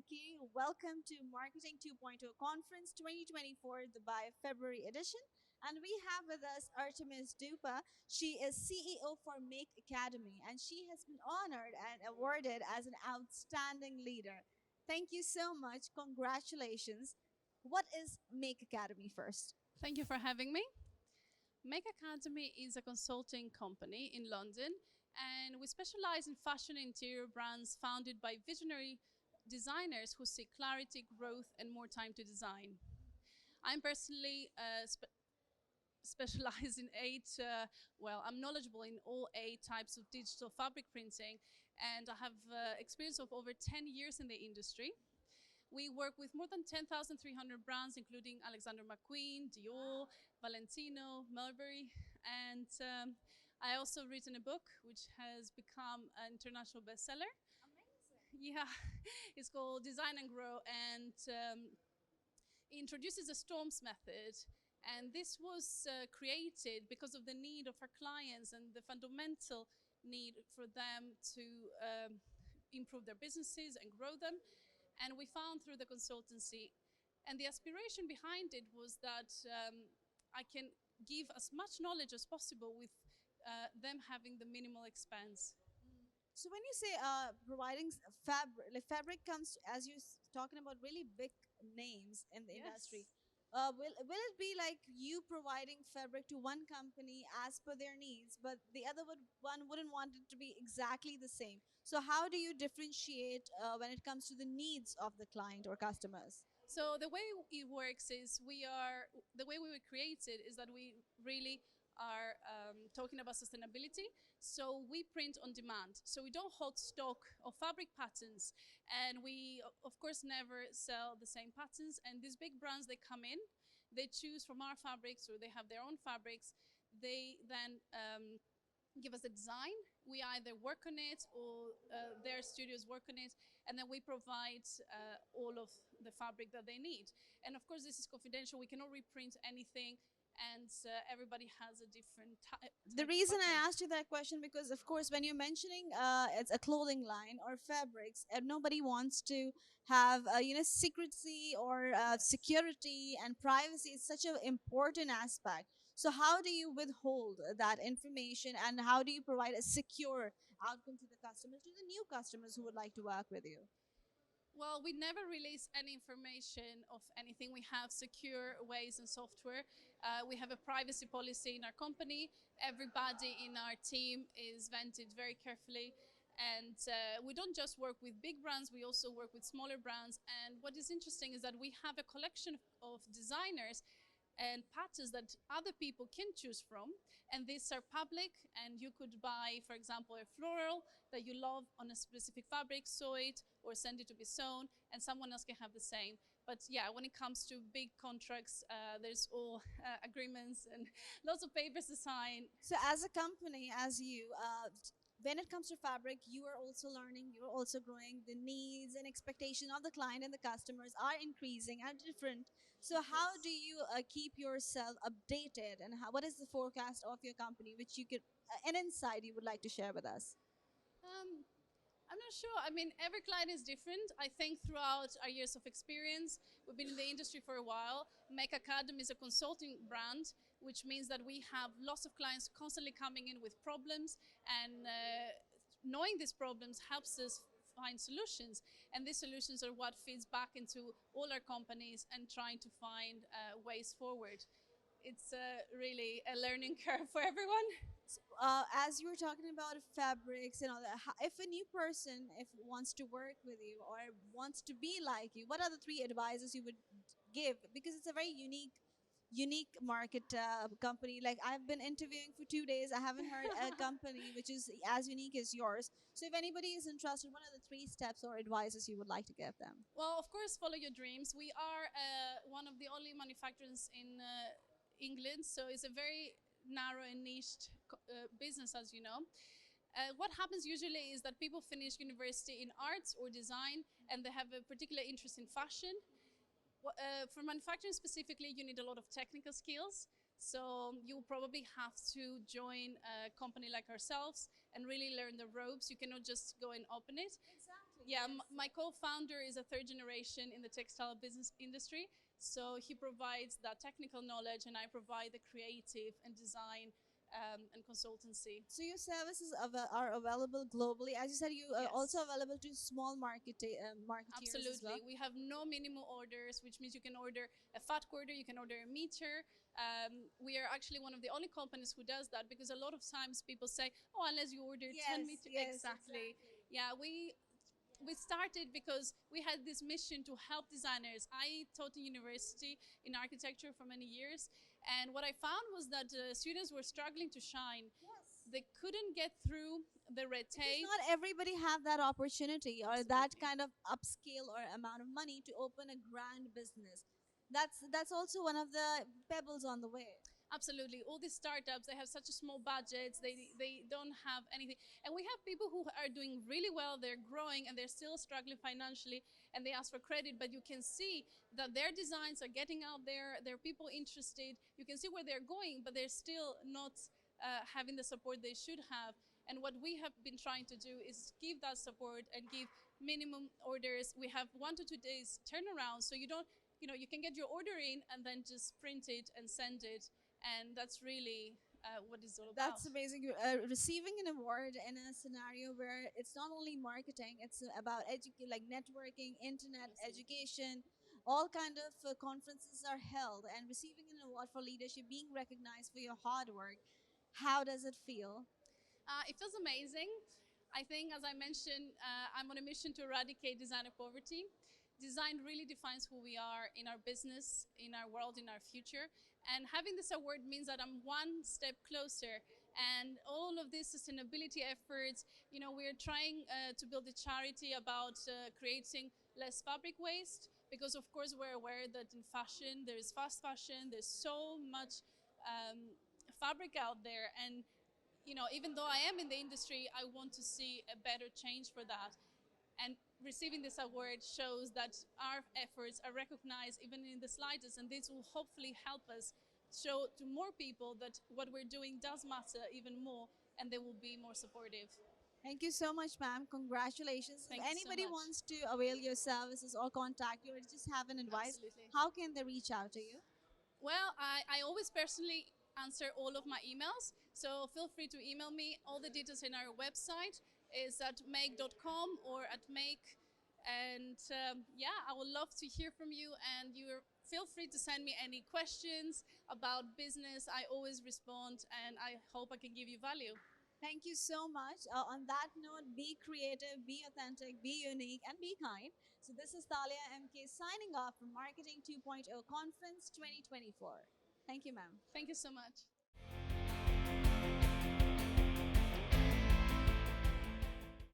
thank you. Welcome to Marketing 2.0 Conference 2024, Dubai February edition. And we have with us Artemis Doupa. She is CEO for maakeAcademy, and she has been honored and awarded as an outstanding leader. Thank you so much. Congratulations. What is maakeAcademy first? Thank you for having me. maakeAcademy is a consulting company in London, and we specialize in fashion and interior brands founded by visionary designers who seek clarity, growth, and more time to design. I'm personally specialized in I'm knowledgeable in all 8 types of digital fabric printing, and I have experience of over 10 years in the industry. We work with more than 10,300 brands, including Alexander McQueen, Dior, Valentino, Mulberry, and I also written a book which has become an international bestseller. Yeah, it's called Design and Grow, and it introduces the STORMS method. And this was created because of the need of our clients and the fundamental need for them to improve their businesses and grow them. And we found through the consultancy, and the aspiration behind it was that I can give as much knowledge as possible with them having the minimal expense. So when you say providing fabric, like fabric comes as you talking about really big names in the industry. Yes. Will it be like you providing fabric to one company as per their needs, but the other one wouldn't want it to be exactly the same? So how do you differentiate when it comes to the needs of the client or customers? So the way it works is the way we were created is that we really are talking about sustainability. So we print on demand. So we don't hold stock of fabric patterns, and we of course never sell the same patterns. And these big brands, they come in, they choose from our fabrics, or they have their own fabrics. They then give us a design. We either work on it, or their studios work on it, and then we provide all of the fabric that they need. And of course, this is confidential. We cannot reprint anything, and everybody has a different type The of reason I pattern. asked you that question because, of course, when you're mentioning it's a clothing line or fabrics, nobody wants to have secrecy or security and privacy is such an important aspect. So, how do you withhold that information, and how do you provide a secure outcome to the customers, to the new customers who would like to work with you? Well, we never release any information of anything. We have secure ways and software. We have a privacy policy in our company. Everybody in our team is vetted very carefully. And we don't just work with big brands, we also work with smaller brands. And what is interesting is that we have a collection of designers and patterns that other people can choose from, and these are public, and you could buy, for example, a floral that you love on a specific fabric, sew it or send it to be sewn, and someone else can have the same. But yeah, when it comes to big contracts, there's all agreements and lots of papers to sign. So, as a company, as you, when it comes to fabric, you are also learning, you are also growing. The needs and expectation of the client and the customers are increasing and different. So, how do you keep yourself updated, and what is the forecast of your company, which you could, an insight you would like to share with us? Um, I'm not sure. I mean, every client is different. I think throughout our years of experience, we've been in the industry for a while. maakeAcademy is a consulting brand, which means that we have lots of clients constantly coming in with problems, and knowing these problems helps us find solutions. And these solutions are what feeds back into all our companies and trying to find ways forward. It's really a learning curve for everyone. As you were talking about fabrics and all that, if a new person if wants to work with you or wants to be like you, what are the three advices you would give? Because it's a very unique market company. Like I've been interviewing for 2 days, I haven't heard a company which is as unique as yours. So if anybody is interested, what are the three steps or advices you would like to give them? Well, of course, follow your dreams. We are one of the only manufacturers in England, so it's a very narrow and niched business, as you know. What happens usually is that people finish university in arts or design, and they have a particular interest in fashion. For manufacturing specifically, you need a lot of technical skills. So you probably have to join a company like ourselves and really learn the ropes. You cannot just go and open it. Exactly. Yeah, my co-founder is a third generation in the textile business industry. So he provides that technical knowledge, and I provide the creative and design and consultancy. So your services are available globally. As you said, you are also Yes. available to small marketeers as well. Absolutely. We have no minimum orders, which means you can order a fat quarter, you can order a meter. We are actually one of the only companies who does that, because a lot of times people say, oh, unless you order 10 Yes, meter. yes, Exactly. exactly. Yeah, we started because we had this mission to help designers. I taught in university in architecture for many years, and what I found was that students were struggling to shine. Yes. They couldn't get through the red Because tape. not everybody have that opportunity or that Absolutely. kind of upscale or amount of money to open a grand business. That's also one of the pebbles on the way. Absolutely. All these startups, they have such a small budgets. They don't have anything. And we have people who are doing really well. They're growing and they're still struggling financially, and they ask for credit. But you can see that their designs are getting out there. There are people interested. You can see where they're going, but they're still not having the support they should have. And what we have been trying to do is give that support and give minimum orders. We have 1 to 2 days turnaround, so you don't, you can get your order in and then just print it and send it, and that's really what it's all about. That's amazing. Receiving an award in a scenario where it's not only marketing, it's about like networking, internet, education, all kind of conferences are held, and receiving an award for leadership, being recognized for your hard work. How does it feel? It feels amazing. I think, as I mentioned, I'm on a mission to eradicate designer poverty. Design really defines who we are in our business, in our world, in our future. And having this award means that I'm one step closer. And all of these sustainability efforts, we're trying to build a charity about creating less fabric waste, because, of course, we're aware that in fashion, there's fast fashion, there's so much fabric out there. And even though I am in the industry, I want to see a better change for that. And receiving this award shows that our efforts are recognized even in the slightest, and this will hopefully help us show to more people that what we're doing does matter even more, and they will be more supportive. Thank you so much, ma'am. Congratulations. If Thank you so anybody much. wants to avail your services or contact you or just have an advice, Absolutely. how can they reach out to you? Well, I always personally answer all of my emails, so feel free to email me. All the details in our website is at make.com or at make. And yeah, I would love to hear from you, and you feel free to send me any questions about business. I always respond, and I hope I can give you value. Thank you so much. On that note, be creative, be authentic, be unique, and be kind. So, this is Thalia MK signing off from Marketing 2.0 Conference 2024. Thank you, ma'am. Thank you so much.